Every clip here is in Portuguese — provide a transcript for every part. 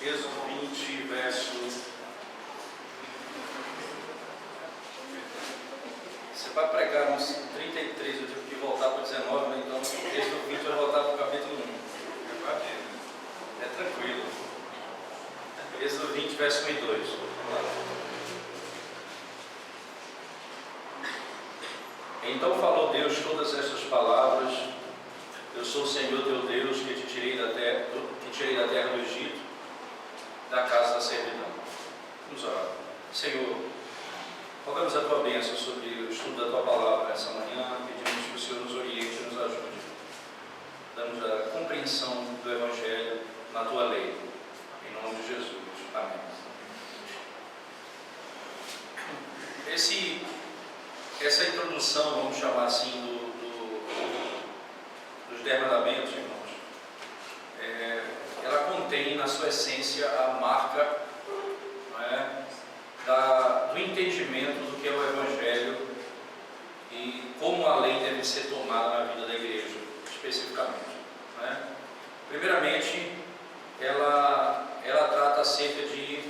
Êxodo 20, verso... Você vai pregar uns 33, eu tive que voltar para o 19, né? Então Êxodo 20 vai voltar para o capítulo 1. É tranquilo. Êxodo 20, verso 1 e 2. Vamos lá. Então falou Deus todas estas palavras: Eu sou o Senhor teu Deus, que te tirei da terra do Egito, da casa da servidão. Vamos orar. Senhor, rogamos a tua bênção sobre o estudo da tua palavra nessa manhã. Pedimos que o Senhor nos oriente e nos ajude. Damos a compreensão do Evangelho na tua lei. Em nome de Jesus. Amém. Essa introdução, vamos chamar assim, dos 10 mandamentos, irmãos, ela contém na sua essência a marca, não é, do entendimento do que é o Evangelho e como a lei deve ser tomada na vida da igreja, especificamente. Não é? Primeiramente, ela trata acerca de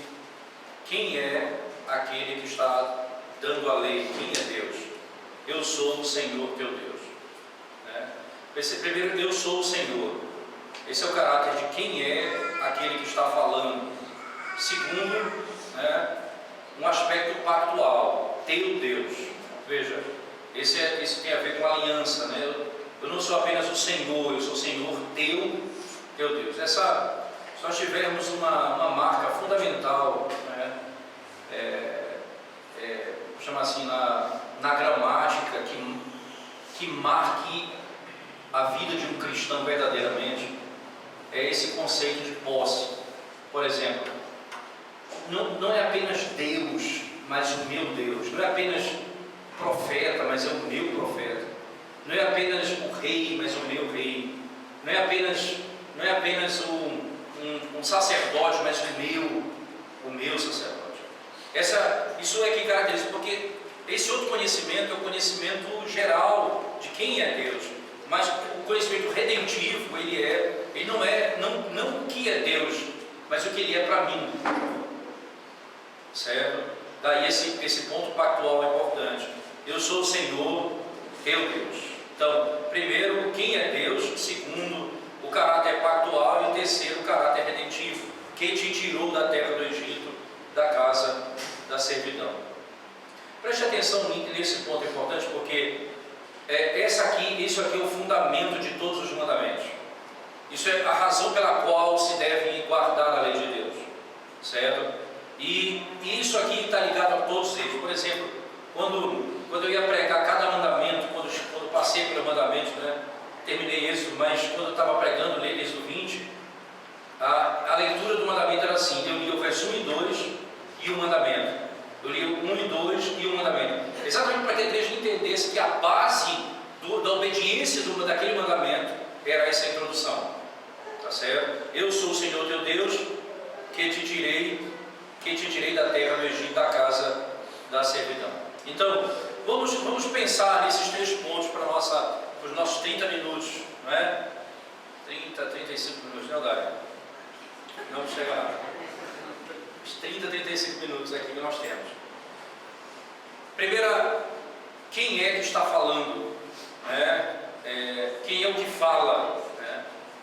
quem é aquele que está dando a lei, quem é Deus. Eu sou o Senhor teu Deus. Né? Primeiro, eu sou o Senhor. Esse é o caráter de quem é aquele que está falando. Segundo, né, um aspecto pactual, teu Deus. Veja, esse tem a ver com aliança. Né? Eu não sou apenas o Senhor, eu sou o Senhor teu Deus. Se nós tivermos uma marca fundamental, né, vou chamar assim, na gramática, que marque a vida de um cristão verdadeiramente, é esse conceito de posse. Por exemplo, não é apenas Deus, mas o meu Deus. Não é apenas profeta, mas é o meu profeta. Não é apenas o rei, mas o meu rei. Não é apenas um sacerdote, mas o meu sacerdote. Isso é que caracteriza, porque esse outro conhecimento é o conhecimento geral de quem é Deus, mas o conhecimento redentivo, ele não é o que é Deus, mas o que ele é para mim, certo? Daí esse ponto pactual é importante. Eu sou o Senhor teu Deus. Então, primeiro, quem é Deus? Segundo, o caráter pactual. E terceiro, o caráter redentivo, que te tirou da terra do Egito, da casa da servidão. Preste atenção nesse ponto importante, porque isso aqui é o fundamento de todos os mandamentos. Isso é a razão pela qual se deve guardar a lei de Deus, certo? E isso aqui está ligado a todos eles. Por exemplo, quando eu ia pregar cada mandamento, quando passei pelo mandamento, né, terminei Êxodo, mas quando eu estava pregando Êxodo 20, a leitura do mandamento era assim: eu li o verso 1 e 2 e o mandamento. Eu li o 1 e 2 e o mandamento. Exatamente para que a igreja entendesse que a base da obediência daquele mandamento era essa introdução. Tá certo? Eu sou o Senhor teu Deus, que te tirei da terra do Egito, da casa da servidão. Então, vamos pensar nesses 3 pontos para os nossos 30 minutos, não é? 35 minutos, não dá? Não chega lá. 35 minutos aqui que nós temos. Primeira, quem é que está falando? Quem é o que fala?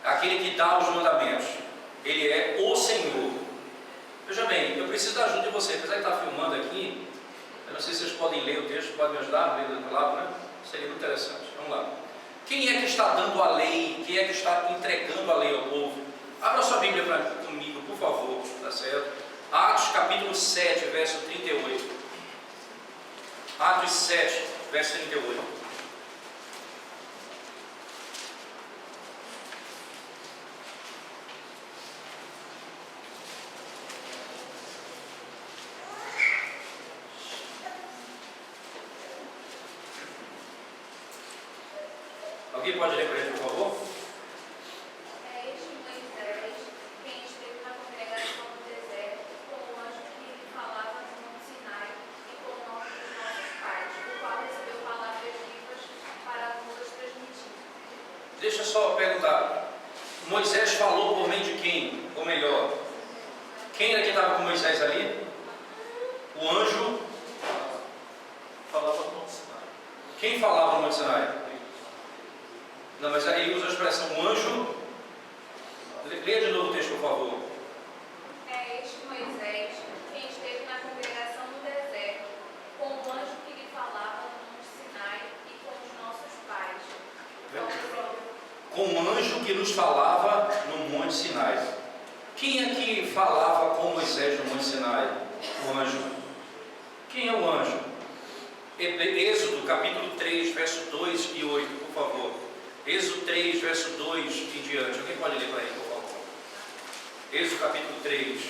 Aquele que dá os mandamentos. Ele é o Senhor. Veja bem, eu preciso da ajuda de você. Apesar de estar filmando aqui, eu não sei se vocês podem ler o texto, podem me ajudar a ler a palavra, né? Seria muito interessante. Vamos lá. Quem é que está dando a lei? Quem é que está entregando a lei ao povo? Abra sua Bíblia comigo, por favor, tá certo? Atos capítulo 7, verso 38. Atos 7, verso 38. Alguém pode ler para ele, por favor? Deixa eu só perguntar, Moisés falou por meio de quem? Ou melhor, Quem era que estava com Moisés ali? O anjo. Falava no Monte Sinai. Quem falava no Monte Sinai? Não, mas aí usa a expressão o anjo. Leia de novo o texto, por favor. É este Moisés, quem esteve na congregação no deserto, com o anjo que lhe falava no Monte Sinai e com os nossos pais. Com o anjo que nos falava no Monte Sinai. Quem é que falava com Moisés no Monte Sinai? O anjo. Quem é o anjo? Êxodo, capítulo 3, verso 2 e 8, por favor. Êxodo 3, verso 2 em diante. Alguém pode ler para ele, por favor? Êxodo, capítulo 3.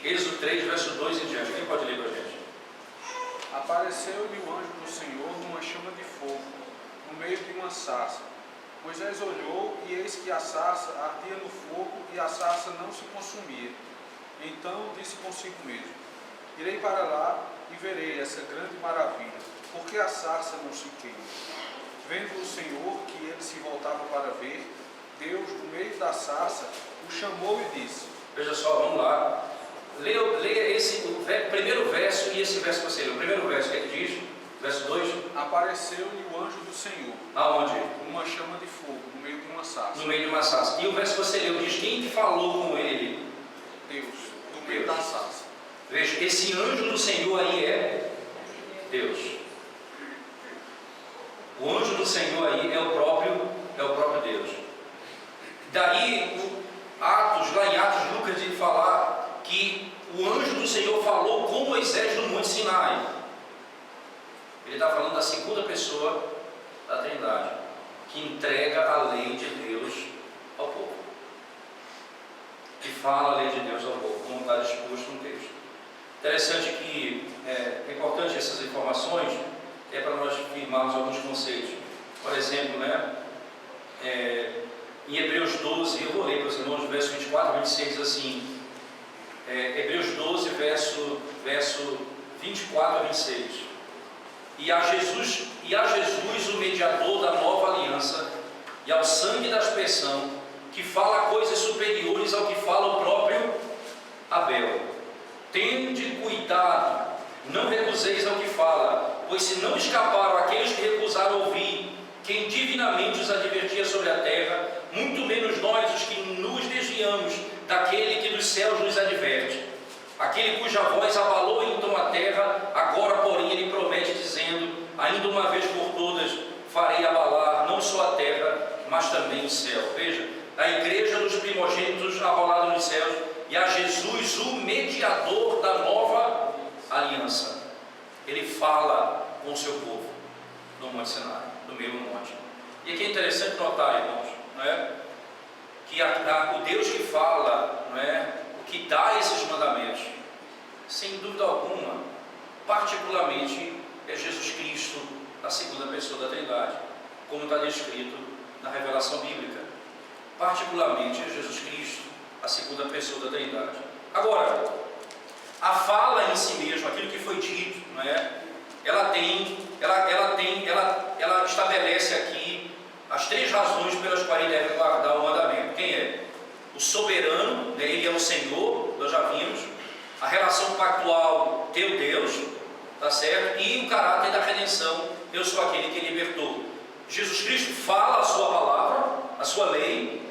Êxodo 3, verso 2 em diante. Quem pode ler para a gente? Apareceu-lhe o anjo do Senhor numa chama de fogo, no meio de uma sarça. Moisés olhou, e eis que a sarça ardia no fogo, e a sarça não se consumia. Então disse consigo mesmo: irei para lá e verei essa grande maravilha, porque a sarça não se queima. Vendo o Senhor que ele se voltava para ver, Deus, no meio da sarça, o chamou e disse... Veja só, vamos lá. Leia o primeiro verso e esse verso que você leu. O primeiro verso, o que é que diz? Verso 2. Apareceu-lhe o anjo do Senhor. Aonde? Uma chama de fogo, no meio de uma sarça. No meio de uma sarça. E o verso que você leu diz: quem falou com ele? Deus, no meio da sarça. Veja, esse anjo do Senhor aí é Deus. O anjo do Senhor aí é o próprio Deus. Daí, lá em Atos, Lucas ele falar que o anjo do Senhor falou com Moisés no Monte Sinai. Ele está falando da segunda pessoa da Trindade, que entrega a lei de Deus ao povo, que fala a lei de Deus ao povo, como está disposto no texto. Interessante que é importante essas informações, que é para nós firmarmos alguns conceitos. Por exemplo, em Hebreus 12, eu vou ler para os irmãos, verso 24 a 26, diz assim, Hebreus 12, verso 24 a 26. E a Jesus o mediador da nova aliança, e ao sangue da expiação, que fala coisas superiores ao que fala o próprio Abel. Tende cuidado, não recuseis ao que fala, pois se não escaparam aqueles que recusaram ouvir, quem divinamente os advertia sobre a terra, muito menos nós, os que nos desviamos daquele que dos céus nos adverte. Aquele cuja voz abalou então a terra, agora porém ele promete dizendo, ainda uma vez por todas farei abalar não só a terra, mas também o céu. Veja, a igreja dos primogênitos abalada nos céus, e a Jesus, o mediador da nova aliança. Ele fala com o seu povo no Monte Sinai, no meio do monte. E aqui é interessante notar, irmãos, que o Deus que fala, o que dá esses mandamentos, sem dúvida alguma, particularmente é Jesus Cristo, a segunda pessoa da Trindade, como está descrito na revelação bíblica. Particularmente é Jesus Cristo, a segunda pessoa da Trindade. Agora, a fala em si mesmo, aquilo que foi dito, ela estabelece aqui as três razões pelas quais ele deve guardar o mandamento. Quem é? O soberano, ele é o Senhor, nós já vimos. A relação pactual, teu Deus, tá certo? E o caráter da redenção, eu sou aquele que libertou. Jesus Cristo fala a sua palavra, a sua lei,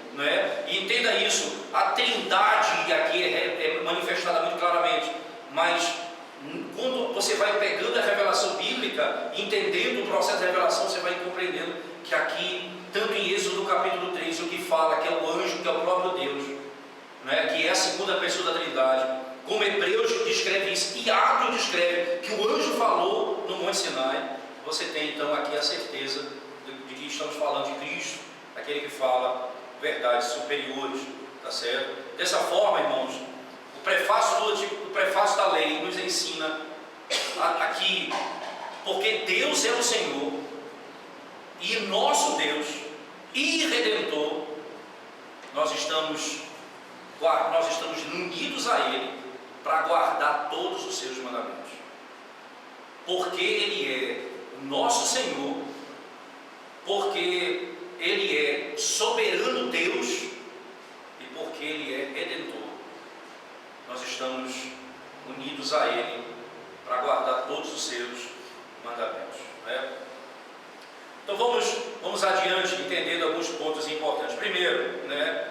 e entenda isso, a Trindade aqui é manifestada muito claramente, mas quando você vai pegando a revelação bíblica, entendendo o processo da revelação, você vai compreendendo que aqui, tanto em Êxodo capítulo 3, o que fala que é o anjo, que é o próprio Deus, que é a segunda pessoa da Trindade, como Hebreus descreve isso, e Atos descreve que o anjo falou no Monte Sinai, você tem então aqui a certeza de que estamos falando de Cristo, aquele que fala verdades superiores, tá certo? Dessa forma, irmãos, o prefácio da lei nos ensina aqui, porque Deus é o Senhor, e nosso Deus e Redentor, nós estamos nós estamos unidos a Ele para guardar todos os seus mandamentos. Porque Ele é o nosso Senhor, porque Ele é soberano Deus e porque Ele é redentor. Nós estamos unidos a Ele para guardar todos os seus mandamentos, né? Então vamos adiante, entendendo alguns pontos importantes. Primeiro, né,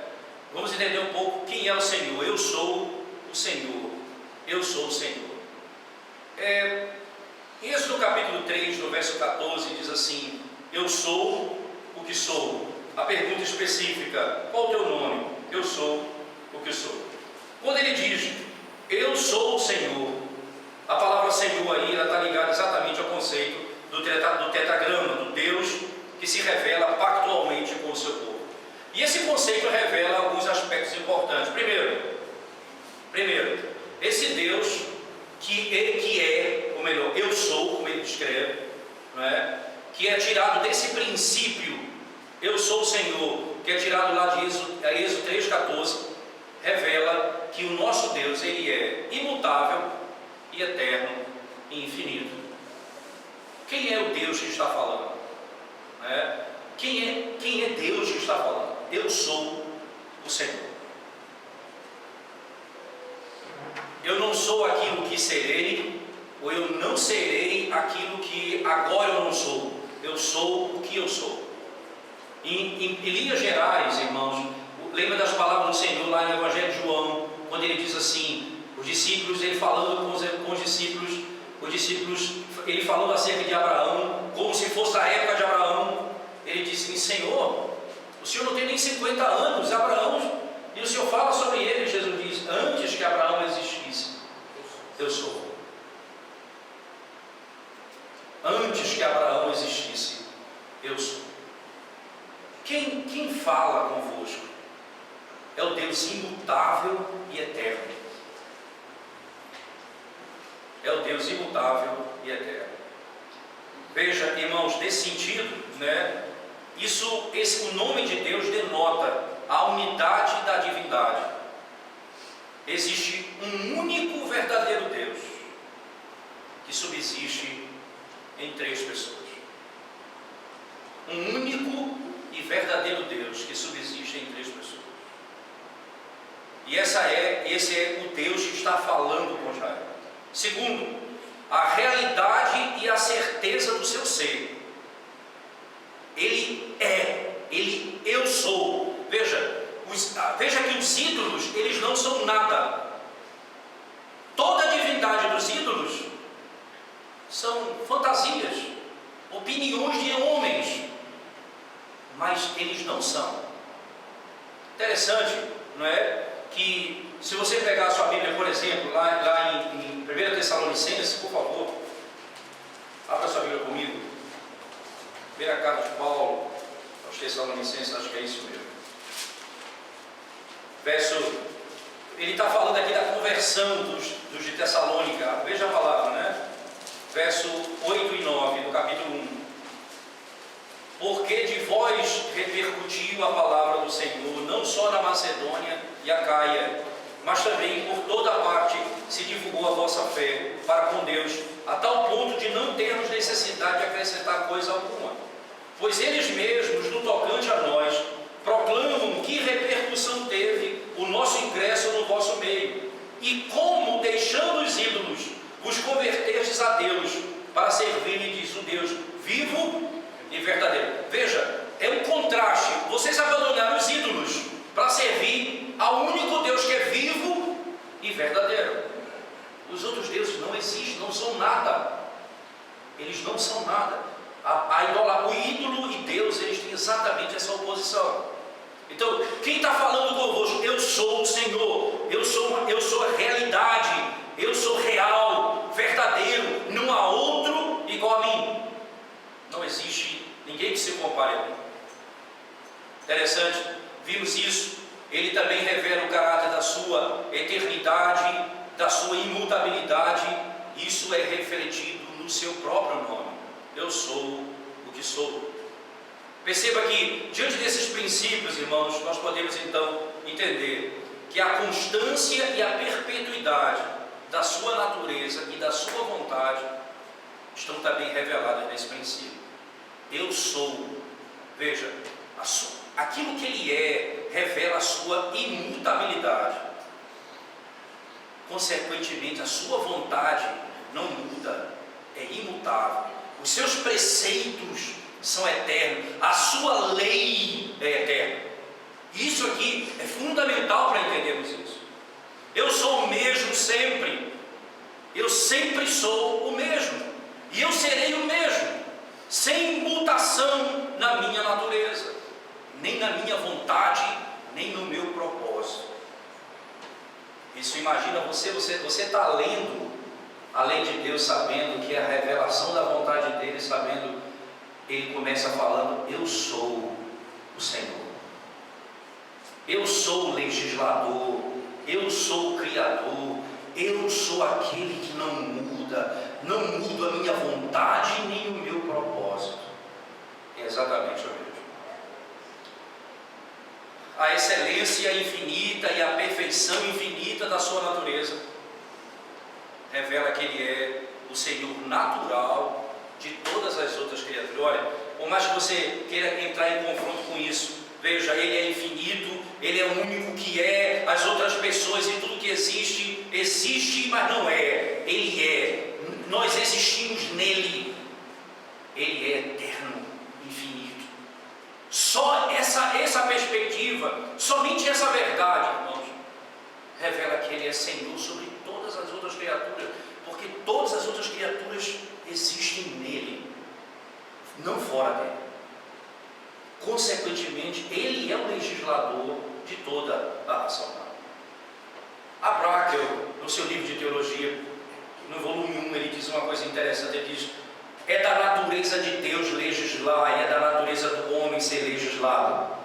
vamos entender um pouco quem é o Senhor. Eu sou o Senhor. Eu sou o Senhor. Em Êxodo capítulo 3, no verso 14, diz assim: eu sou o que sou. A pergunta específica: qual o teu nome? Eu sou o que sou. Quando ele diz, eu sou o Senhor, a palavra Senhor aí, ela está ligada exatamente ao conceito do tetragrama, do Deus que se revela pactualmente com o seu povo. E esse conceito revela alguns aspectos importantes. Primeiro, esse Deus que é, ou melhor, eu sou, como ele descreve, não é? Que é tirado desse princípio, eu sou o Senhor, que é tirado lá de Êxodo 3,14, revela que o nosso Deus, ele é imutável e eterno e infinito. Quem é o Deus que está falando? Quem é Deus que está falando? Eu sou o Senhor. Eu não sou aquilo que serei, ou eu não serei aquilo que agora eu não sou. Eu sou o que eu sou. Em linhas gerais, irmãos, lembra das palavras do Senhor lá no Evangelho de João, quando ele diz assim, os discípulos, ele falando com os discípulos, ele falando acerca de Abraão, como se fosse a época de Abraão. Ele disse: Senhor, o Senhor não tem nem 50 anos, Abraão, e o Senhor fala sobre ele. Jesus diz: antes que Abraão existisse, eu sou. Antes que Abraão existisse, eu sou. Quem fala convosco é o Deus imutável e eterno. É o Deus imutável e eterno. Veja, irmãos, nesse sentido, né, o nome de Deus denota a unidade da divindade. Existe um único verdadeiro Deus que subsiste em três pessoas. Um único e verdadeiro Deus que subsiste em três pessoas. E esse é o Deus que está falando com Israel. Segundo, a realidade e a certeza do seu ser. Eu sou. Veja que os ídolos, eles não são nada. Toda a divindade dos ídolos são fantasias, opiniões de homens, mas eles não são. Interessante, não é? Que se você pegar a sua Bíblia, por exemplo, lá em 1 Tessalonicenses, por favor, abra sua Bíblia comigo. Primeira carta de Paulo aos Tessalonicenses, acho que é isso mesmo. Ele está falando aqui da conversão dos de Tessalônica. Veja a palavra, né? Verso 8 e 9 do capítulo 1. Porque de vós repercutiu a palavra do Senhor, não só na Macedônia e Acaia, mas também por toda parte se divulgou a vossa fé para com Deus, a tal ponto de não termos necessidade de acrescentar coisa alguma. Pois eles mesmos, no tocante a nós, proclamam que repercussão teve o nosso ingresso no vosso meio, e como, deixando os ídolos, vos convertestes a Deus, para servirem-lhes um Deus vivo e verdadeiro. Veja, é um contraste. Vocês abandonaram os ídolos para servir ao único Deus que é vivo e verdadeiro. Os outros deuses não existem, não são nada. Eles não são nada. O ídolo e Deus, eles têm exatamente essa oposição. Então, quem está falando convosco? Eu sou o Senhor. Eu sou a realidade. Eu sou real, verdadeiro. Não há outro igual a mim. Não existe ninguém que se compare a mim. Interessante, vimos isso. Ele também revela o caráter da sua eternidade, da sua imutabilidade. Isso é refletido no seu próprio nome. Eu sou o que sou. Perceba que, diante desses princípios, irmãos, nós podemos então entender que a constância e a perpetuidade da sua natureza e da sua vontade estão também reveladas nesse princípio. Eu sou, veja, aquilo que Ele é revela a sua imutabilidade. Consequentemente, a sua vontade não muda, é imutável. Os seus preceitos são eternos, a sua lei é eterna. Isso aqui é fundamental para entendermos isso. Eu sou o mesmo sempre, eu sempre sou o mesmo, e eu serei o mesmo, sem mutação na minha natureza, nem na minha vontade, nem no meu propósito. Isso, imagina você está lendo a lei de Deus, sabendo que é a revelação da vontade dele, sabendo, ele começa falando: eu sou o Senhor, eu sou o legislador, eu sou o Criador, eu sou aquele que não muda, não mudo a minha vontade nem o meu propósito. É exatamente o mesmo. A excelência infinita e a perfeição infinita da sua natureza revela que Ele é o Senhor natural de todas as outras criaturas. Olha, por mais que você queira entrar em confronto com isso, veja, Ele é infinito, Ele é o único que é, as outras pessoas e tudo que existe, existe, mas não é. Ele é, nós existimos nele, Ele é eterno, infinito. Só essa perspectiva, somente essa verdade, irmãos, revela que Ele é Senhor sobre todas as outras criaturas, porque todas as outras criaturas existem nele, não fora dele. Consequentemente, Ele é o legislador de toda a raça humana. Abrakel, no seu livro de teologia, no volume 1, ele diz uma coisa interessante. Ele diz: é da natureza de Deus legislar, e é da natureza do homem ser legislado.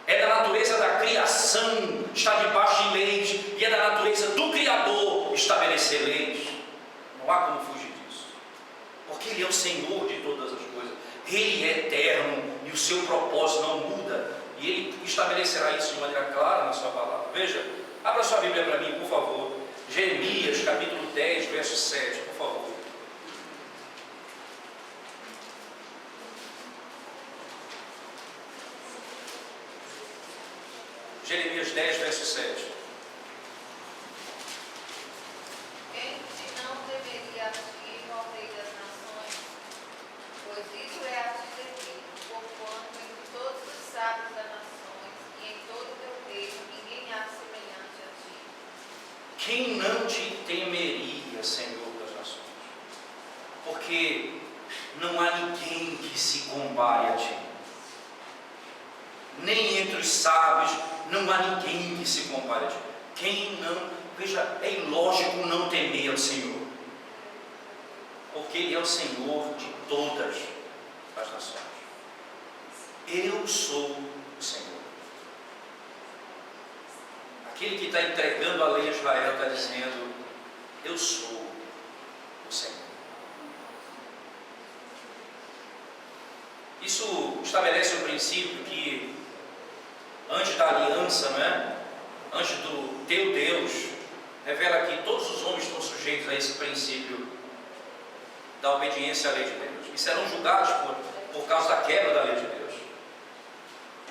É da natureza da criação estar debaixo de leis, e é da natureza do Criador estabelecer leis. Não há como fugir disso, porque Ele é o Senhor de todas as coisas. Ele é eterno e o seu propósito não muda, e Ele estabelecerá isso de maneira clara na sua palavra. Veja, abra sua Bíblia para mim, por favor. Jeremias capítulo 10, verso 7, por favor. Jeremias 10, verso 7. Não deveria agir ao rei das nações, pois isso é a ti devido, porquanto entre todos os sábios das nações e em todo o teu reino ninguém há semelhante a ti. Quem não te temeria, Senhor das nações? Porque não há ninguém que se compare a ti. Nem entre os sábios não há ninguém que se compare a ti. Quem não, veja, é ilógico não temer ao Senhor, porque Ele é o Senhor de todas as nações. Eu sou o Senhor. Aquele que está entregando a lei a Israel está dizendo: eu sou o Senhor. Isso estabelece um princípio que, antes da aliança, não é? Antes do teu Deus, revela que todos os homens estão sujeitos a esse princípio da obediência à lei de Deus, e serão julgados por causa da quebra da lei de Deus.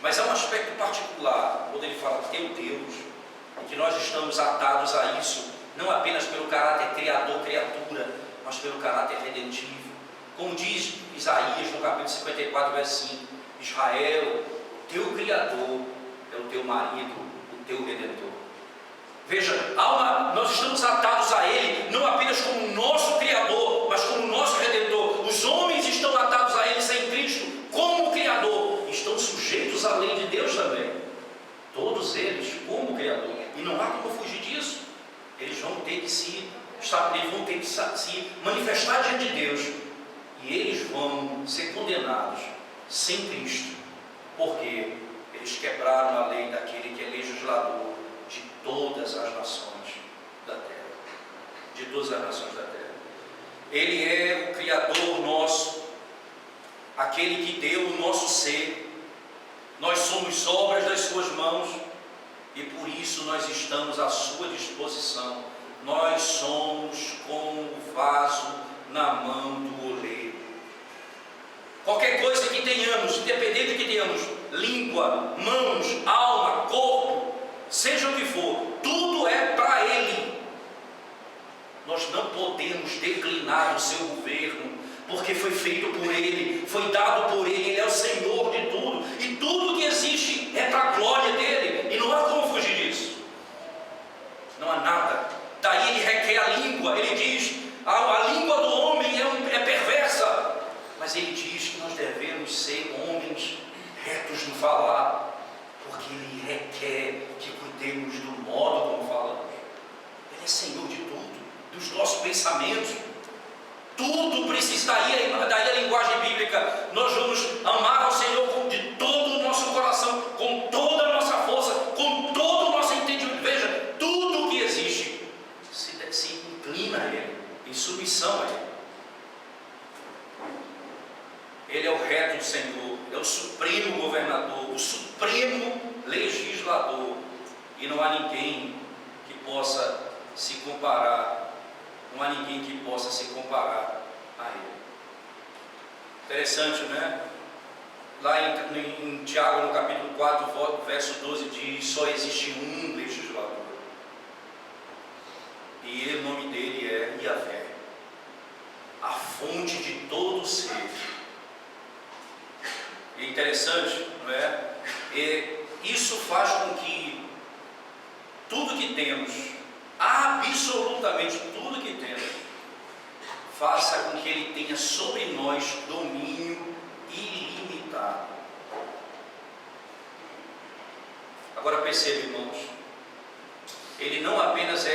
Mas há um aspecto particular quando ele fala teu Deus, e que nós estamos atados a isso, não apenas pelo caráter criador, criatura, mas pelo caráter redentivo. Como diz Isaías no capítulo 54, verso 5: Israel, teu Criador é o teu marido, o teu Redentor. Veja, nós estamos atados a Ele, não apenas como nosso Criador, mas como nosso Redentor. Os homens estão atados a Ele sem Cristo, como Criador, estão sujeitos à lei de Deus também. Todos eles, como Criador. E não há como fugir disso. Eles vão ter que se manifestar diante de Deus, e eles vão ser condenados sem Cristo, porque eles quebraram a lei daquele que é legislador de todas as nações da terra. De todas as nações da terra. Ele é o Criador nosso, aquele que deu o nosso ser. Nós somos obras das suas mãos. e por isso nós estamos à sua disposição. Nós somos como o vaso na mão do oleiro. Qualquer coisa que tenhamos, independente de que tenhamos, língua, mãos, alma, corpo, seja o que for, tudo é para Ele. Nós não podemos declinar o seu governo, porque foi feito por Ele, foi dado por Ele, Ele é o Senhor de tudo, e tudo que existe é para a glória dEle, e não há como fugir disso. Não há nada. Daí Ele requer a língua. Ele diz, a língua do homem é perversa, mas Ele diz que nós devemos ser homens retos no falar, porque Ele requer que cuidemos do modo como falamos. Ele é Senhor de tudo, dos nossos pensamentos. Tudo precisa, daí a linguagem bíblica. Nós vamos amar ao Senhor de todo o nosso coração, com toda a nossa força, com todo o nosso entendimento. Veja, tudo o que existe se inclina a Ele, em submissão a Ele. Ele é o reto do Senhor, é o supremo governador, o supremo legislador, e não há ninguém que possa se comparar, não há ninguém que possa se comparar a Ele. Interessante, né? Lá em Tiago, no capítulo 4, verso 12, diz: só existe um legislador, e o nome dele é Yahvé, a fonte de todo ser. É interessante, não é? E isso faz com que tudo que temos, absolutamente tudo que temos, faça com que Ele tenha sobre nós domínio ilimitado. Agora perceba, irmãos, Ele não apenas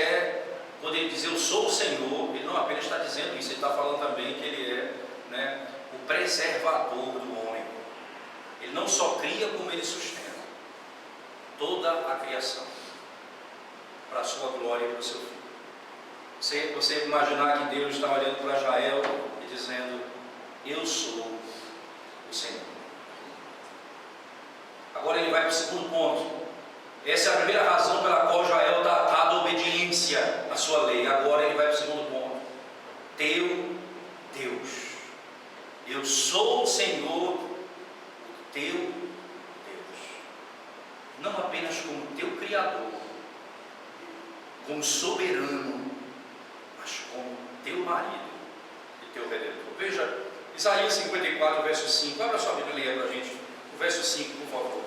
quando Ele diz eu sou o Senhor, Ele não apenas está dizendo isso, Ele está falando também que Ele é, né, o preservador do homem. Ele não só cria, como Ele sustenta toda a criação para a sua glória e para o seu filho. Você imaginar que Deus está olhando para Israel e dizendo: eu sou o Senhor. Agora ele vai para o segundo ponto. Essa é a primeira razão pela qual Israel está atado à obediência à sua lei. Agora ele vai para o segundo ponto. Teu Deus. Eu sou o Senhor, teu Deus. Não apenas como teu Criador, como soberano, mas como teu marido e teu Redentor. Veja, Isaías 54, verso 5. Abra sua Bíblia e leia para a gente o verso 5, por favor.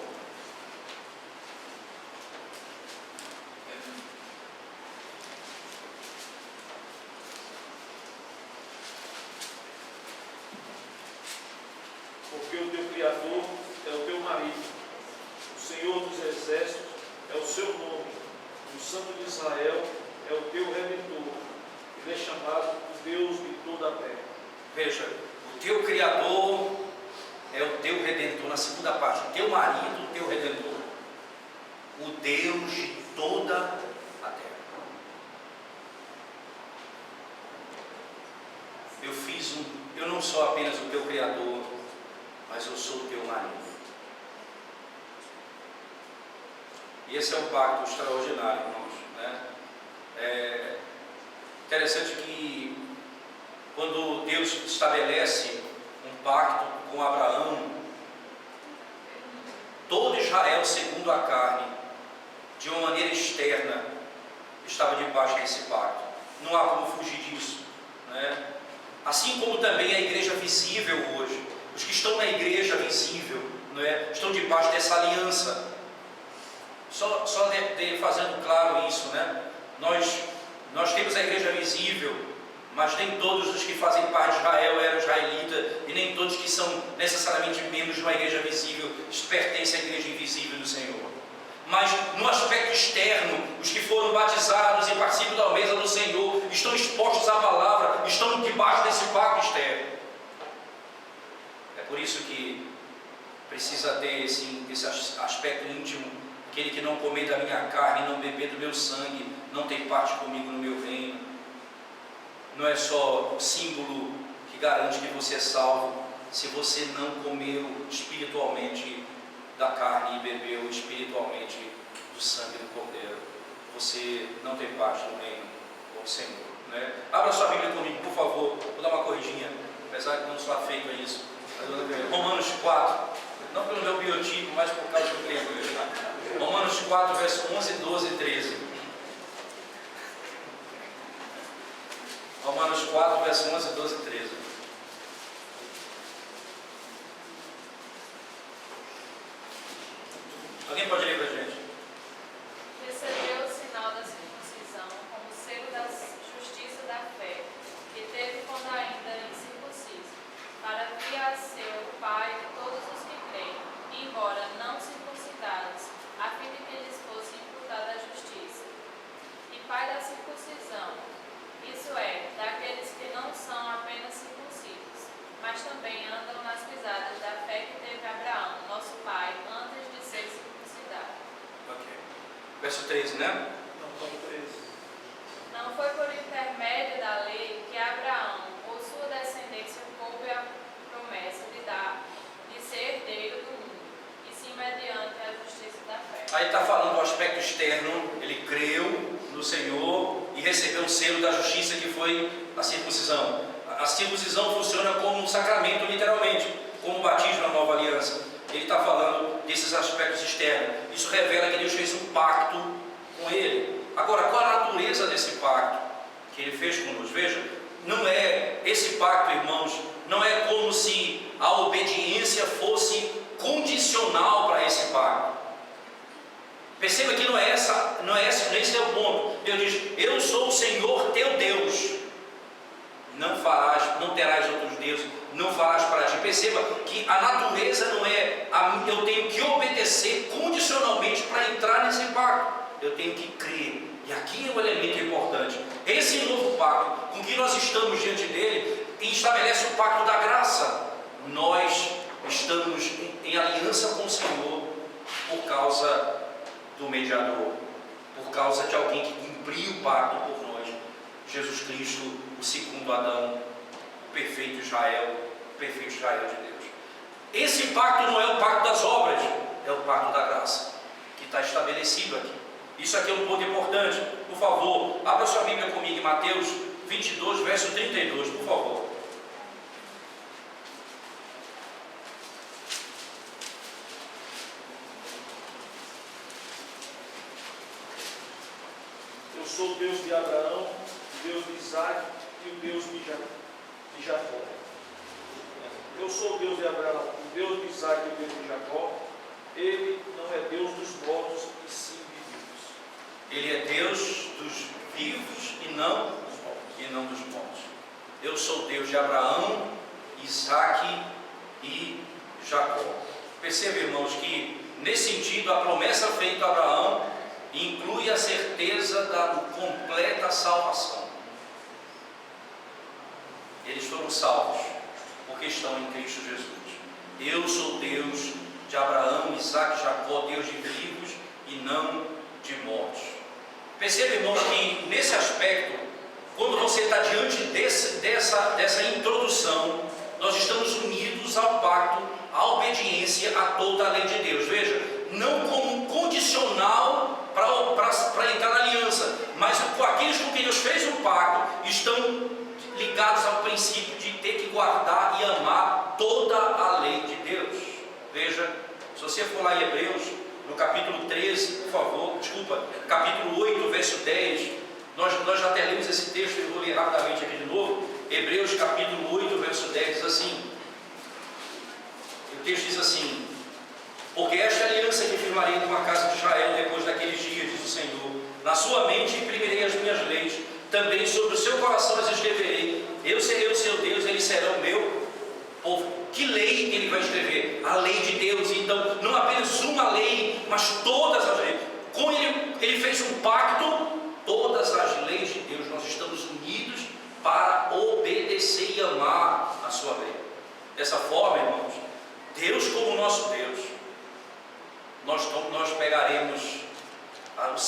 Porque o teu Criador é o teu marido, o Senhor dos exércitos é o seu nome, o Santo de Israel é o teu Redentor. Ele é chamado o Deus de toda a terra. Veja, o teu Criador é o teu Redentor. Na segunda parte, o teu marido, o teu Redentor, o Deus de toda a terra. Eu não sou apenas o teu Criador, mas eu sou o teu marido. E esse é um pacto extraordinário, irmãos, né? É interessante que quando Deus estabelece um pacto com Abraão, todo Israel, segundo a carne, de uma maneira externa, estava debaixo desse pacto. Não há como fugir disso, né? Assim como também a igreja visível hoje, os que estão na igreja visível, não é? Estão debaixo dessa aliança. Só fazendo claro isso, né? Nós temos a igreja visível, mas nem todos os que fazem parte de Israel eram israelitas, e nem todos que são necessariamente membros de uma igreja visível pertencem à igreja invisível do Senhor. Mas no aspecto externo, os que foram batizados e participam da mesa do Senhor estão expostos à palavra, estão debaixo desse pacto externo. É por isso que precisa ter esse aspecto íntimo. Aquele que não comer da minha carne e não beber do meu sangue não tem parte comigo no meu reino. Não é só símbolo que garante que você é salvo, se você não comeu espiritualmente da carne e bebeu espiritualmente do sangue do Cordeiro, você não tem parte no reino do Senhor. Né? Abra sua Bíblia comigo, por favor. Vou dar uma corridinha, apesar que não está feito isso. Romanos 4, não pelo meu biotipo, mas por causa do grego. Romanos 4, verso 11, 12 e 13. Romanos 4, verso 11, 12 e 13. Alguém pode ler para a gente? Recebeu o sinal da circuncisão como selo da justiça da fé, que teve quando ainda incircunciso, para vir a ser o Pai de todos os que creem, embora não circuncidados, a fim de que lhes fosse imputada a justiça. E Pai da circuncisão, isso é, daqueles que não são apenas circuncisos, mas também andam nas pisadas da fé que teve Abraão, nosso pai, antes de ser circuncidado. Ok. Verso 13, né? Não, estão 13. Não foi por intermédio da lei que Abraão, ou sua descendência, coube a promessa de ser herdeiro do mundo, e sim mediante a justiça da fé. Aí está falando do aspecto externo, ele creu no Senhor e recebeu o selo da justiça, que foi a circuncisão. A circuncisão funciona como um sacramento, literalmente, como o batismo na nova aliança. Ele está falando desses aspectos externos. Isso revela que Deus fez um pacto com ele. Agora, qual a natureza desse pacto que ele fez conosco? Veja, não é esse pacto, irmãos, não é como se a obediência fosse condicional para esse pacto. Perceba que esse é o ponto. Deus diz: eu sou o Senhor teu Deus. Não terás outros deuses, não farás para ti. Perceba que a natureza não é eu tenho que obedecer condicionalmente para entrar nesse pacto. Eu tenho que crer. E aqui é um elemento importante. Esse novo pacto com que nós estamos diante dele estabelece o pacto da graça. Nós estamos em aliança com o Senhor por causa do mediador, por causa de alguém que cumpriu o pacto por nós, Jesus Cristo, o segundo Adão, o perfeito Israel de Deus. Esse pacto não é o pacto das obras, é o pacto da graça, que está estabelecido aqui. Isso aqui é um ponto importante. Por favor, abra sua Bíblia comigo em Mateus 22, verso 32, por favor. Eu sou o Deus de Abraão, o Deus de Isaac e o Deus de Jacó. Eu sou o Deus de Abraão, o Deus de Isaac e o Deus de Jacó. Ele não é Deus dos mortos, e sim de vivos. Ele é Deus dos vivos e não dos mortos. Eu sou o Deus de Abraão, Isaac e Jacó. Perceba, irmãos, que nesse sentido a promessa feita a Abraão inclui a certeza da completa salvação. Eles foram salvos porque estão em Cristo Jesus. Eu sou Deus de Abraão, Isaac e Jacó, Deus de vivos e não de mortos. Perceba, irmãos, que nesse aspecto, quando você está diante dessa introdução, nós estamos unidos ao pacto, à obediência a toda a lei de Deus. Veja, não como um condicional para entrar na aliança, mas com aqueles com quem Deus fez um pacto, estão ligados ao princípio de ter que guardar e amar toda a lei de Deus. Veja, se você for lá em Hebreus, no capítulo 13, por favor, capítulo 8, verso 10, nós já até lemos esse texto, eu vou ler rapidamente aqui de novo. Hebreus capítulo 8, verso 10 diz assim, o texto diz assim: porque esta é a aliança que firmarei com a casa de Israel depois daqueles dias, diz o Senhor. Na sua mente imprimirei as minhas leis, também sobre o seu coração as escreverei. Eu serei o seu Deus, eles serão o meu povo. Que lei ele vai escrever? A lei de Deus. Então, não apenas uma lei, mas todas as leis. Com ele fez um pacto, todas as leis de Deus. Nós estamos unidos para obedecer e amar a sua lei. Dessa forma, irmãos, Deus como nosso Deus, nós pegaremos os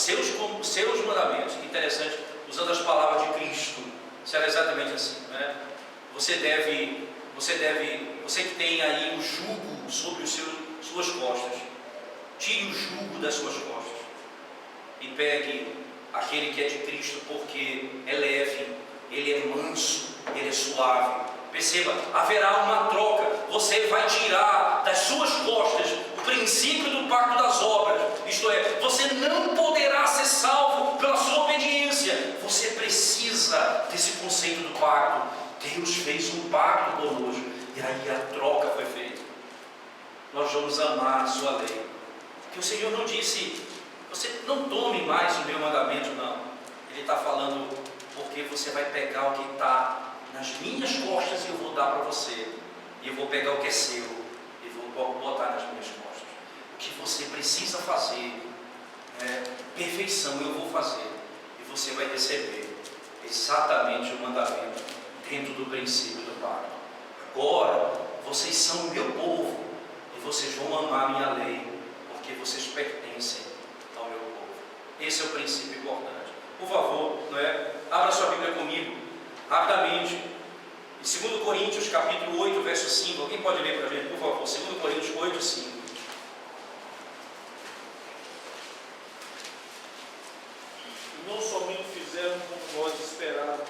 seus mandamentos. Interessante, usando as palavras de Cristo. Será exatamente assim, né? Você que tem aí o jugo sobre suas costas, tire o jugo das suas costas. pegue aquele que é de Cristo, porque é leve, ele é manso, ele é suave. Perceba, haverá uma troca. Você vai tirar das suas costas o princípio do pacto das obras. Isto é, você não poderá ser salvo pela sua obediência. Você precisa desse conceito do pacto. Deus fez um pacto conosco e aí a troca foi feita. Nós vamos amar a sua lei. Porque o Senhor não disse, você não tome mais o meu mandamento, não. Ele está falando, porque você vai pegar o que está nas minhas costas e eu vou dar para você. E eu vou pegar o que é seu e vou botar nas minhas costas. O que você precisa fazer, perfeição eu vou fazer. E você vai receber exatamente o mandamento dentro do princípio do pacto. Agora, vocês são o meu povo e vocês vão amar a minha lei, porque vocês pertencem ao meu povo. Esse é o princípio importante. Por favor, abra sua Bíblia comigo, rapidamente, em 2 Coríntios, capítulo 8, verso 5. Alguém pode ler para a gente, por favor? 2 Coríntios 8, 5. E não somente fizeram como nós esperávamos,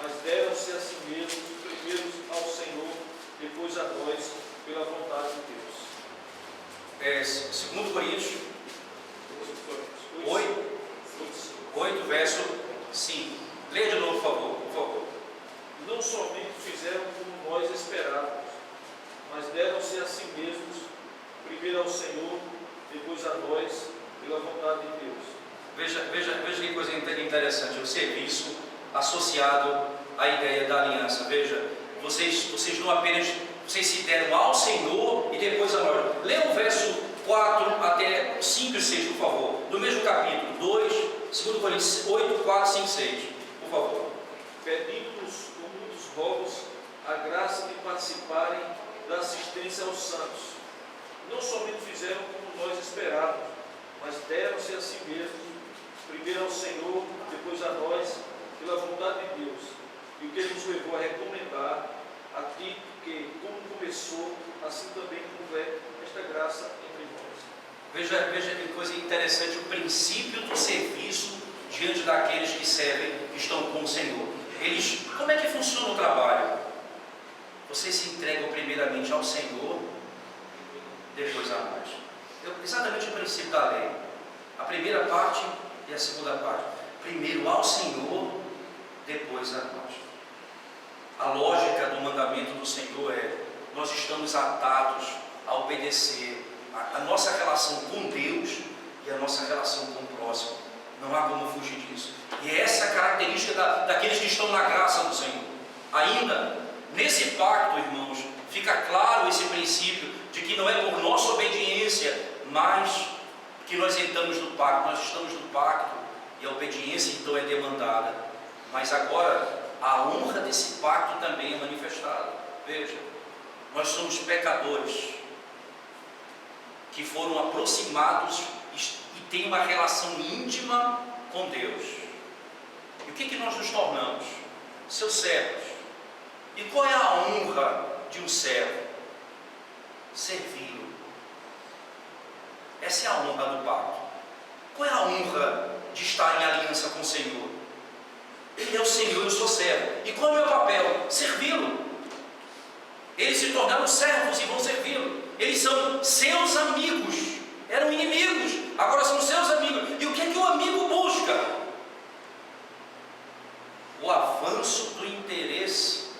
mas deram-se a si mesmos, primeiro ao Senhor, depois a nós, pela vontade de Deus. 2 Coríntios 8, verso 5. Leia de novo, por favor. Não somente fizeram como nós esperávamos, mas deram-se a si mesmos, primeiro ao Senhor, depois a nós, pela vontade de Deus. Veja que coisa interessante, o serviço associado à ideia da aliança. Veja, vocês não apenas, vocês se deram ao Senhor e depois a nós. Leia o verso 4 até 5 e 6, por favor. No mesmo capítulo, 2 Coríntios 8, 4, 5, 6. Por favor. Pedimos com muitos rogos a graça de participarem da assistência aos santos. Não somente fizeram como nós esperávamos, mas deram-se a si mesmos, primeiro ao Senhor, depois a nós, pela vontade de Deus. E o que nos levou a recomendar a ti que, como começou, assim também completa esta graça entre nós. Veja que coisa interessante, o princípio do serviço diante daqueles que servem, que estão com o Senhor. Como é que funciona o trabalho? Vocês se entregam primeiramente ao Senhor, depois a nós. Exatamente o princípio da lei. A primeira parte e a segunda parte. Primeiro ao Senhor, depois a nós. A lógica do mandamento do Senhor é: nós estamos atados a obedecer a nossa relação com Deus e a nossa relação com o próximo. Não há como fugir disso. E essa é a característica daqueles que estão na graça do Senhor. Ainda, nesse pacto, irmãos, fica claro esse princípio de que não é por nossa obediência, mas que nós entramos no pacto. Nós estamos no pacto e a obediência então é demandada. Mas agora, a honra desse pacto também é manifestada. Veja, nós somos pecadores que foram aproximados e têm uma relação íntima com Deus. E o que nós nos tornamos? Seus servos. E qual é a honra de um servo? Servi-lo. Essa é a honra do pacto. Qual é a honra de estar em aliança com o Senhor? Ele é o Senhor, eu sou servo. E qual é o meu papel? Servi-lo. Eles se tornaram servos e vão servi-lo. Eles são seus amigos. Eram inimigos, agora são seus amigos. E o que é que o amigo busca? O avanço do interesse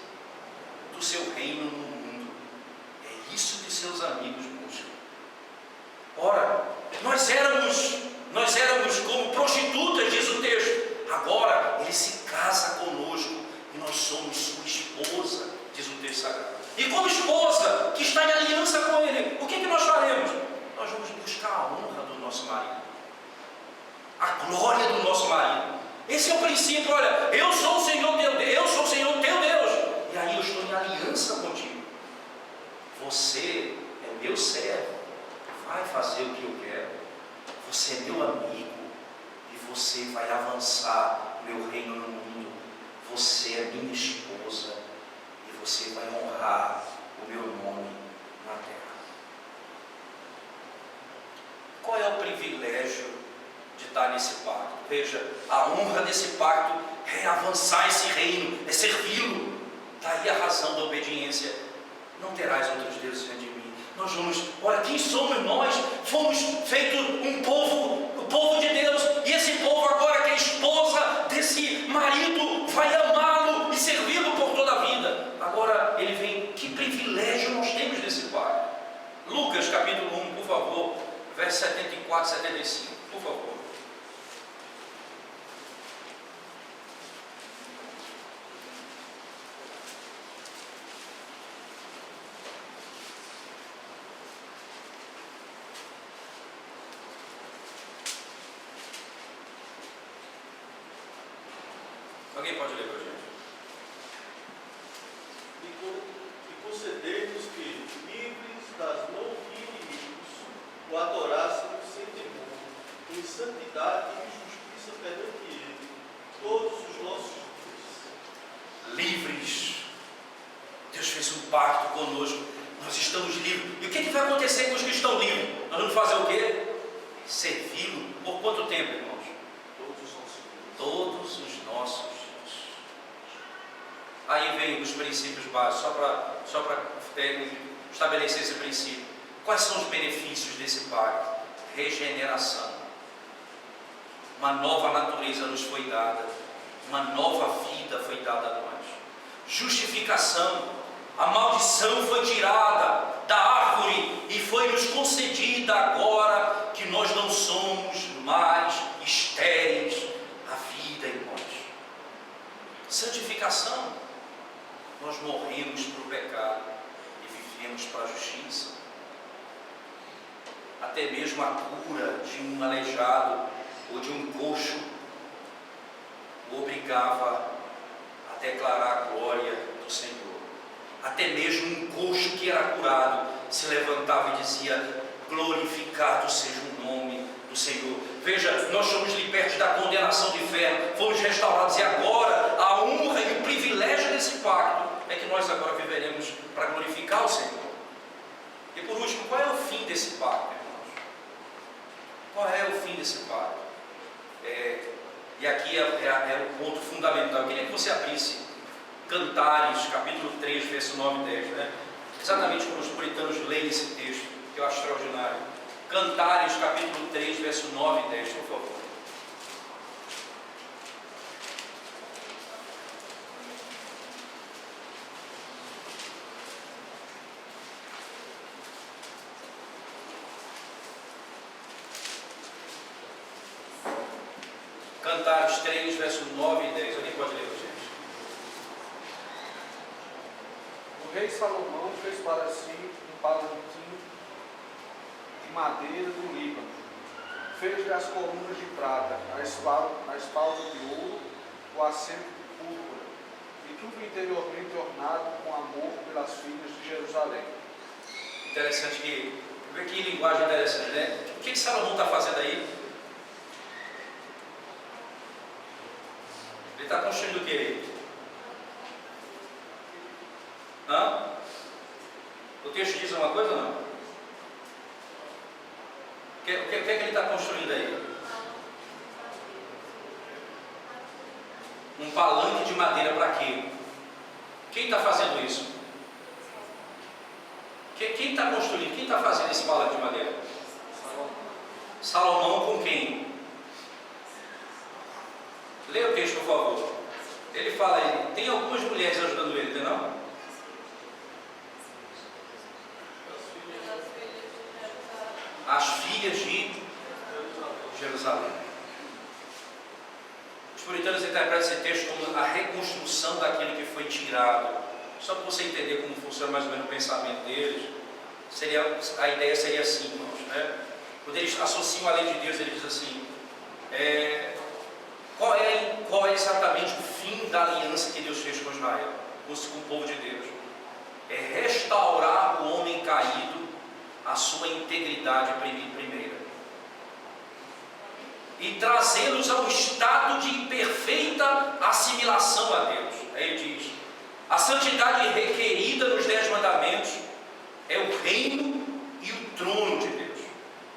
do seu reino no mundo. É isso que seus amigos buscam. Ora, nós éramos como prostitutas, diz o texto. Agora ele se casa conosco e nós somos sua esposa, diz o texto sagrado. E como esposa que está em aliança com ele, o que nós faremos? Nós vamos buscar a honra do nosso marido, a glória do nosso marido. Esse é o princípio. Olha, eu sou o Senhor teu Deus, eu sou o Senhor teu Deus, e aí eu estou em aliança contigo. Você é meu servo, vai fazer o que eu quero. Você é meu amigo e você vai avançar meu reino no mundo. Você é minha esposa e você vai honrar o meu nome na terra. Qual é o privilégio de está nesse pacto. Veja, a honra desse pacto é avançar esse reino, é servi-lo. Daí a razão da obediência. Não terás outros deuses diante de mim. Nós vamos, olha, quem somos nós? Fomos feitos um povo, o povo de Deus, e esse povo agora que é esposa desse marido, vai amá-lo e servi-lo por toda a vida. Agora ele vem, que privilégio nós temos nesse pacto. Lucas capítulo 1, por favor, verso 74, 75, por favor. Alguém pode ler para a gente? E concedei-nos que, livres das mãos de inimigos, o adorássemos sem temor, em santidade e justiça perante Ele, todos os nossos dias. Livres. Deus fez um pacto conosco. Nós estamos livres. E o que vai acontecer com os que estão livres? Nós vamos fazer o quê? Servi-lo. Por quanto tempo, irmãos? Todos os nossos dias. Aí vem os princípios básicos, só para estabelecer esse princípio. Quais são os benefícios desse pacto? Regeneração. Uma nova natureza nos foi dada. Uma nova vida foi dada a nós. Justificação. A maldição foi tirada da árvore e foi nos concedida agora que nós não somos mais estéreis. A vida, irmãos. Santificação. Nós morremos para o pecado e vivemos para a justiça. Até mesmo a cura de um aleijado ou de um coxo o obrigava a declarar a glória do Senhor. Até mesmo um coxo que era curado se levantava e dizia: glorificado seja o nome do Senhor. Veja, nós somos libertos da condenação do inferno, fomos restaurados, e agora a honra e o privilégio desse pacto é que nós agora viveremos para glorificar o Senhor. E por último, qual é o fim desse pacto, irmãos? Qual é o fim desse pacto? E aqui é o ponto fundamental. Eu queria que você abrisse Cantares, capítulo 3, verso 9 e 10, né? Exatamente como os puritanos leem esse texto, que eu acho extraordinário. Cantares, capítulo 3, verso 9 e 10, por favor. Cantares 3, verso 9 e 10. Alguém pode ler para a gente? O rei Salomão fez para si um palanquim de madeira do Líbano. Fez-lhe as colunas de prata, a espalda de ouro, o assento de púrpura, e tudo interiormente ornado com amor pelas filhas de Jerusalém. Interessante que linguagem interessante, né? O que Salomão está fazendo aí? Ele está construindo o que? O texto diz uma coisa ou não? O que é que ele está construindo aí? Um palanque de madeira para quê? Quem está fazendo isso? Quem está construindo? Quem está fazendo esse palanque de madeira? Salomão com quem? Leia o texto, por favor. Ele fala aí, tem algumas mulheres ajudando ele, não? As filhas de Jerusalém. Os puritanos interpretam esse texto como a reconstrução daquilo que foi tirado. Só para você entender como funciona mais ou menos o pensamento deles, a ideia seria assim, irmãos, né? Quando eles associam a lei de Deus, eles dizem assim: qual é exatamente o fim da aliança que Deus fez com Israel, com o povo de Deus? É restaurar o homem caído à sua integridade primeira e trazê-los ao estado de perfeita assimilação a Deus. Aí ele diz: a santidade requerida nos 10 mandamentos é o reino e o trono de Deus.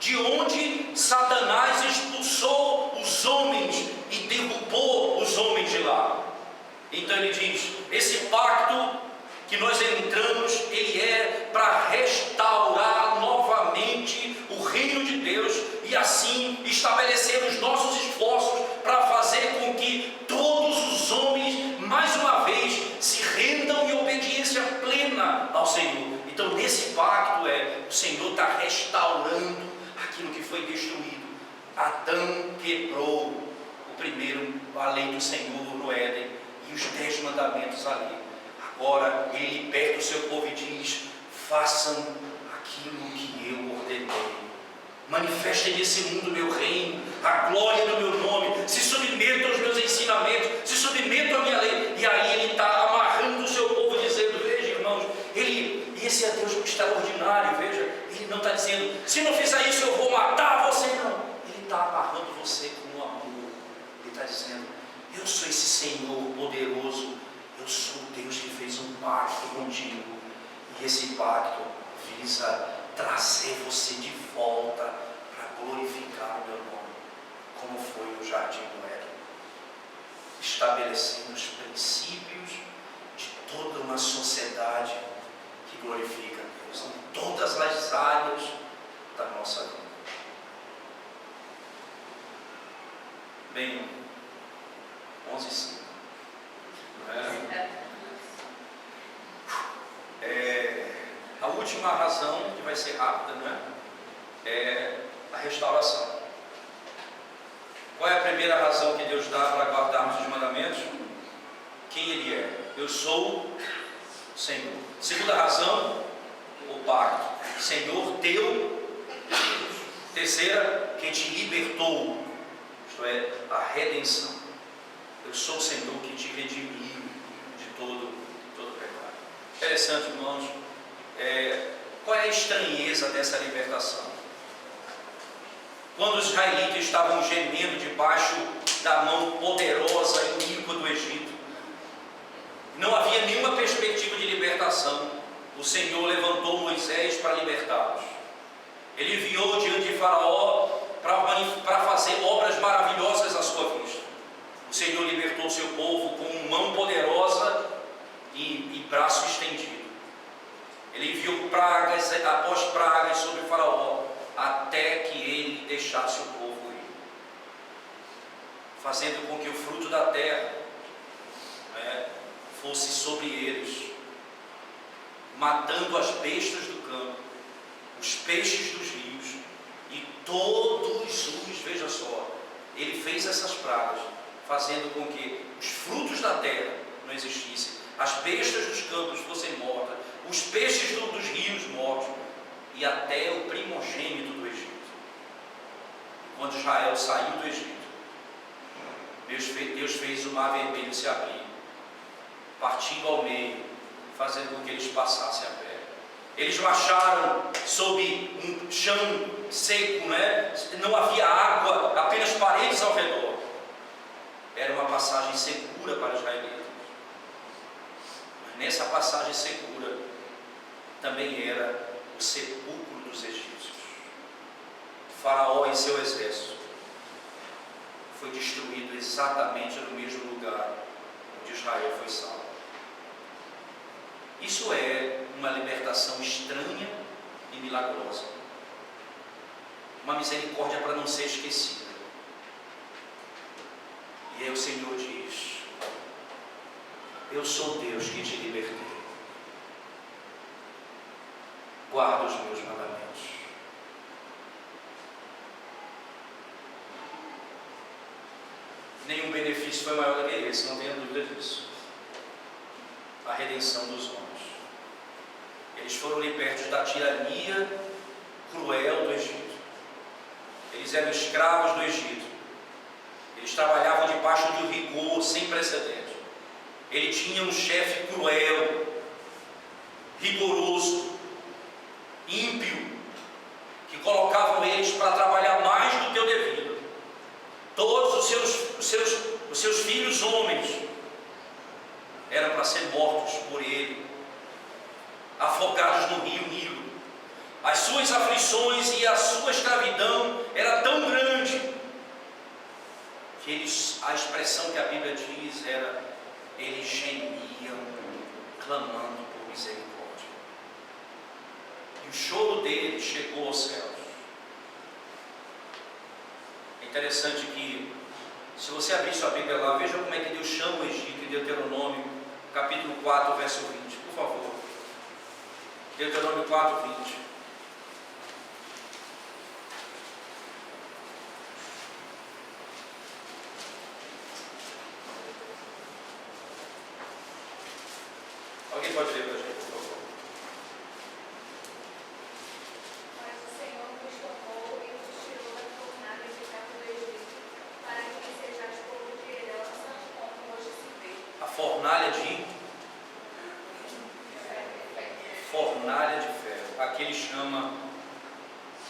de onde Satanás expulsou os homens e derrubou os homens de lá. Então ele diz: esse pacto que nós entramos, ele é para restaurar novamente o reino de Deus e assim estabelecer os nossos esforços para fazer com que todos os homens, mais uma vez, se rendam em obediência plena ao Senhor. Então nesse pacto o Senhor está restaurando aquilo que foi destruído. Adão quebrou a lei do Senhor no Éden e os 10 mandamentos ali. Agora ele liberta o seu povo e diz: façam aquilo que eu ordenei, manifestem nesse mundo meu reino, a glória do meu nome, se submetam aos meus ensinamentos, se submetam à minha lei. E aí ele está amarrando o seu povo, dizendo: veja, irmãos, esse é Deus extraordinário. Veja, ele não está dizendo: se não fizer isso eu vou matar você, não. Ele está amarrando você com amor. Ele está dizendo: eu sou esse Senhor poderoso, eu sou o Deus que fez um pacto contigo, e esse pacto visa trazer você de volta para glorificar o meu nome, como foi o jardim do Éden, estabelecendo os princípios de toda uma sociedade que glorifica a Deus em todas as áreas da nossa vida. Bem, 11:05. A última razão, que vai ser rápida, é a restauração. Qual é a primeira razão que Deus dá para guardarmos os mandamentos? Quem Ele é? Eu sou o Senhor. Segunda razão, o pacto. Senhor teu Deus. Terceira, quem te libertou, isto é, a redenção. Eu sou o Senhor que te redimiu de todo pecado. Interessante, irmãos. Qual é a estranheza dessa libertação? Quando os israelitas estavam gemendo debaixo da mão poderosa e iníqua do Egito, não havia nenhuma perspectiva de libertação. O Senhor levantou Moisés para libertá-los. Ele enviou diante de Faraó para fazer obras maravilhosas à sua vista. O Senhor libertou o seu povo com mão poderosa e braço estendido. Ele enviou pragas após pragas sobre o Faraó, até que ele deixasse o povo ir, fazendo com que o fruto da terra fosse sobre eles, matando as bestas do campo, os peixes dos rios e todos os, veja só, ele fez essas pragas, fazendo com que os frutos da terra não existissem, as bestas dos campos fossem mortas, os peixes dos rios mortos e até o primogênito do Egito. Quando Israel saiu do Egito, Deus fez o mar vermelho se abrir, partindo ao meio, fazendo com que eles passassem a pé. Eles marcharam sob um chão seco, não havia água, apenas paredes ao redor. Era uma passagem segura para os israelitas. Mas nessa passagem segura também era o sepulcro dos egípcios. Faraó e seu exército foi destruído exatamente no mesmo lugar onde Israel foi salvo. Isso é uma libertação estranha e milagrosa, uma misericórdia para não ser esquecida. E aí o Senhor diz: eu sou Deus que te libertei, guarda os meus mandamentos. Nenhum benefício foi maior do que esse, não tenha dúvida disso. A redenção dos homens. Eles foram libertos da tirania cruel do Egito. Eles eram escravos do Egito. Eles trabalhavam debaixo de um rigor sem precedente. Ele tinha um chefe cruel, rigoroso, ímpio, que colocavam eles para trabalhar mais do que o devido. Todos os seus filhos homens eram para ser mortos por ele, afogados no rio Nilo. As suas aflições e a sua escravidão era tão grande que a expressão que a Bíblia diz era: eles gemiam, clamando por misericórdia. E o choro deles chegou aos céus. É interessante que, se você abrir sua Bíblia lá, veja como é que Deus chama o Egito em Deuteronômio, capítulo 4, verso 20, por favor. Deuteronômio 4, 20. Alguém pode ler para a gente, por favor? Mas o Senhor nos tomou e nos tirou da fornalha de cabo do Egito, para que lhe sejais povo de herança, como hoje se vê. A fornalha de ferro. Aqui ele chama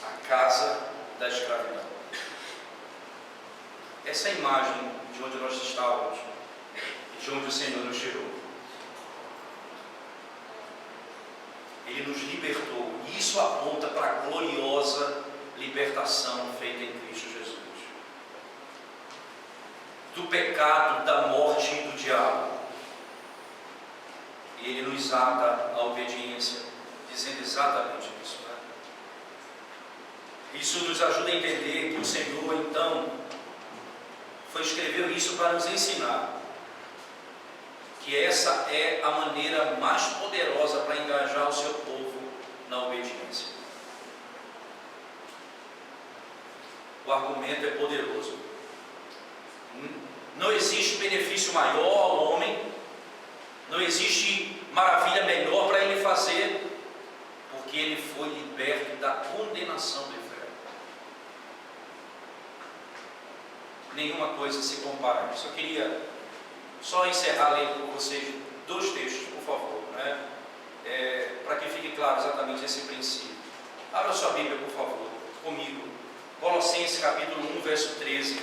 a casa da escravidão. Essa é a imagem de onde nós estávamos e de onde o Senhor nos tirou. Ele nos libertou, e isso aponta para a gloriosa libertação feita em Cristo Jesus. Do pecado, da morte e do diabo. E Ele nos ata à obediência, dizendo exatamente isso. Né? Isso nos ajuda a entender que o Senhor, então, escreveu isso para nos ensinar que essa é a maneira mais poderosa para engajar o seu povo na obediência. O argumento é poderoso. Não existe benefício maior ao homem, não existe maravilha melhor para ele fazer, porque ele foi liberto da condenação do inferno. Nenhuma coisa se compara. Eu queria só encerrar lendo com vocês 2 textos, por favor, né? Para que fique claro exatamente esse princípio. Abra sua Bíblia, por favor, comigo. Colossenses capítulo 1, verso 13.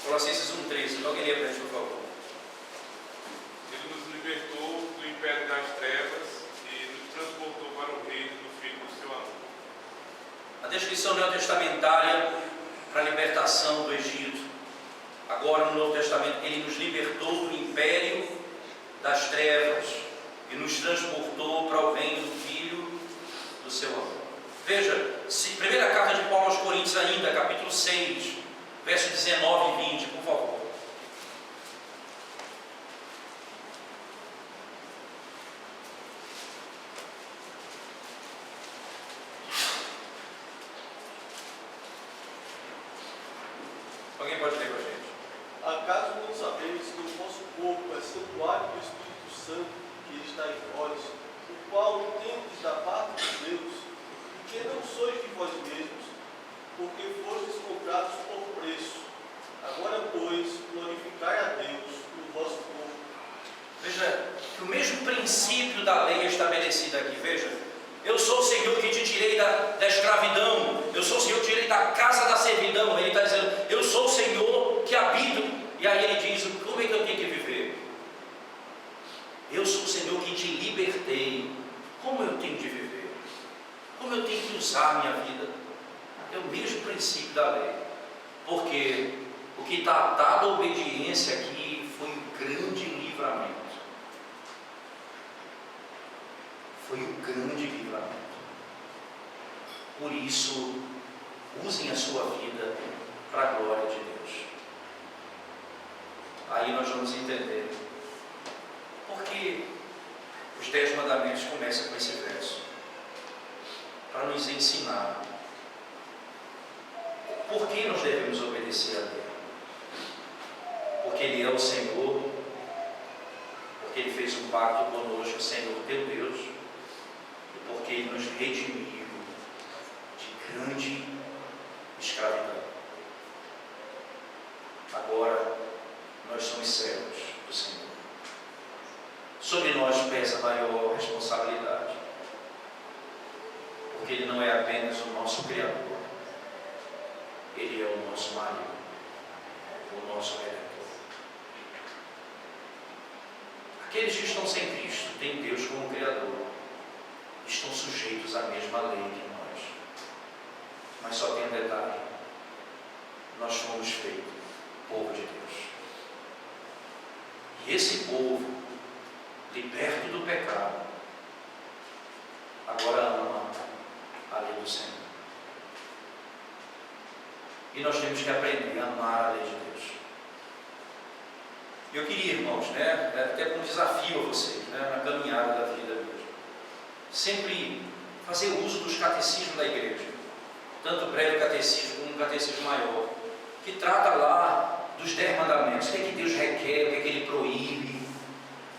Colossenses 1, 13. Alguém lê para a gente, por favor. Ele nos libertou do império das trevas e nos transportou para o reino do Filho do seu amor. A descrição neotestamentária para a libertação do Egito. Agora no Novo Testamento, Ele nos libertou do império das trevas e nos transportou para o reino do Filho do seu amor. Veja, primeira carta de Paulo aos Coríntios ainda, capítulo 6, verso 19 e 20, por favor. Alguém pode ler para a gente? Acaso não sabeis que o vosso corpo é santuário do Espírito Santo que está em vós, o qual tendes da parte de Deus, e que não sois de vós mesmos, porque fostes comprados por preço. Agora, pois, glorificai a Deus no vosso corpo. Veja que o mesmo princípio da lei é estabelecido aqui. Veja, eu sou o Senhor que te tirei da escravidão, eu sou o Senhor que te tirei da casa da servidão. Ele está dizendo, eu sou o Senhor que habito. E aí ele diz, como é que eu tenho que viver? Eu sou o Senhor que te libertei. Como eu tenho de viver? Como eu tenho que usar a minha vida? É o mesmo princípio da lei. Porque o que está atado à obediência aqui foi um grande livramento. Foi um grande livramento. Por isso, usem a sua vida para a glória de Deus. Aí nós vamos entender por que os 10 mandamentos começam com esse verso. Para nos ensinar por que nós devemos obedecer a Deus. Porque Ele é o Senhor, porque Ele fez um pacto conosco, o Senhor teu Deus, e porque Ele nos redimiu de grande escravidão. Agora nós somos servos do Senhor. Sobre nós pesa maior responsabilidade, porque Ele não é apenas o nosso Criador, Ele é o nosso marido. o nosso Redentor. Aqueles que estão sem Cristo, têm Deus como Criador, estão sujeitos à mesma lei que nós. Mas só tem um detalhe: nós fomos feitos povo de Deus. E esse povo, liberto do pecado, agora ama a lei do Senhor. E nós temos que aprender a amar a lei de Deus. Eu queria, irmãos, até como desafio a vocês, na caminhada da vida mesmo, sempre fazer uso dos catecismos da igreja, tanto o breve catecismo como o catecismo maior, que trata lá dos 10 mandamentos, o que é que Deus requer, o que é que Ele proíbe,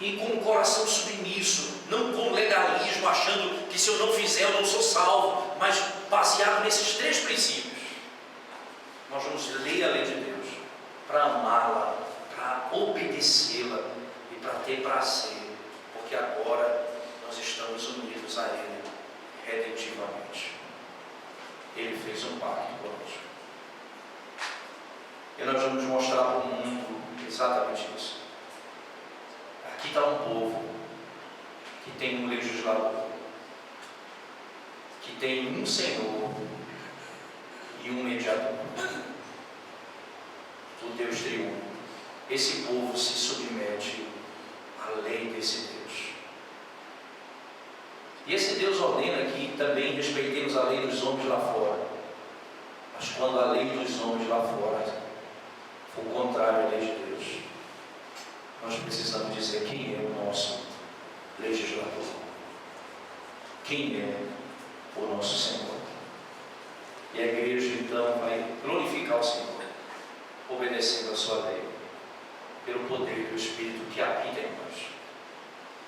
e com o coração submisso, não com legalismo, achando que se eu não fizer eu não sou salvo, mas baseado nesses 3 princípios. Nós vamos ler a lei de Deus para amá-la, para obedecê-la e para ter prazer, porque agora nós estamos unidos a Ele redentivamente. Ele fez um pacto conosco. E nós vamos mostrar para o mundo exatamente isso. Aqui está um povo que tem um legislador, que tem um Senhor e um mediador, o Deus triuno. Esse povo se submete à lei desse Deus. E esse Deus ordena que também respeitemos a lei dos homens lá fora. Mas quando a lei dos homens lá fora for contrária à lei de Deus, nós precisamos dizer quem é o nosso legislador, quem é o nosso Senhor. E a igreja então vai glorificar o Senhor, obedecendo a sua lei, pelo poder do Espírito que habita em nós,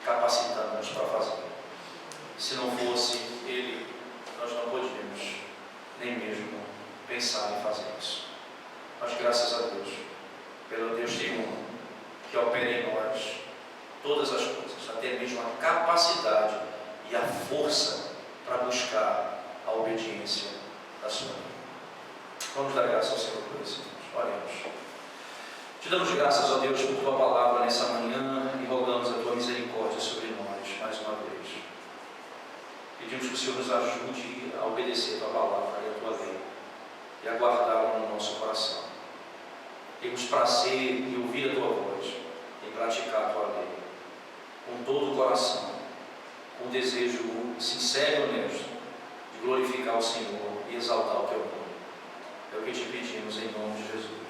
capacitando-nos para fazer. Se não fosse Ele, nós não podíamos nem mesmo pensar em fazer isso. Mas graças a Deus, pelo Deus triuno, que opera em nós todas as coisas, até mesmo a capacidade e a força para buscar a obediência da sua lei. Vamos dar graças ao Senhor por isso. Oremos. Te damos graças, ó Deus, por Tua palavra nessa manhã e rogamos a Tua misericórdia sobre nós mais uma vez. Pedimos que o Senhor nos ajude a obedecer a Tua palavra e a Tua lei e a guardá-la no nosso coração. Temos prazer em ouvir a Tua voz, em praticar a Tua lei, com todo o coração, com um desejo sincero e honesto de glorificar o Senhor e exaltar o Teu nome. É o que te pedimos em nome de Jesus.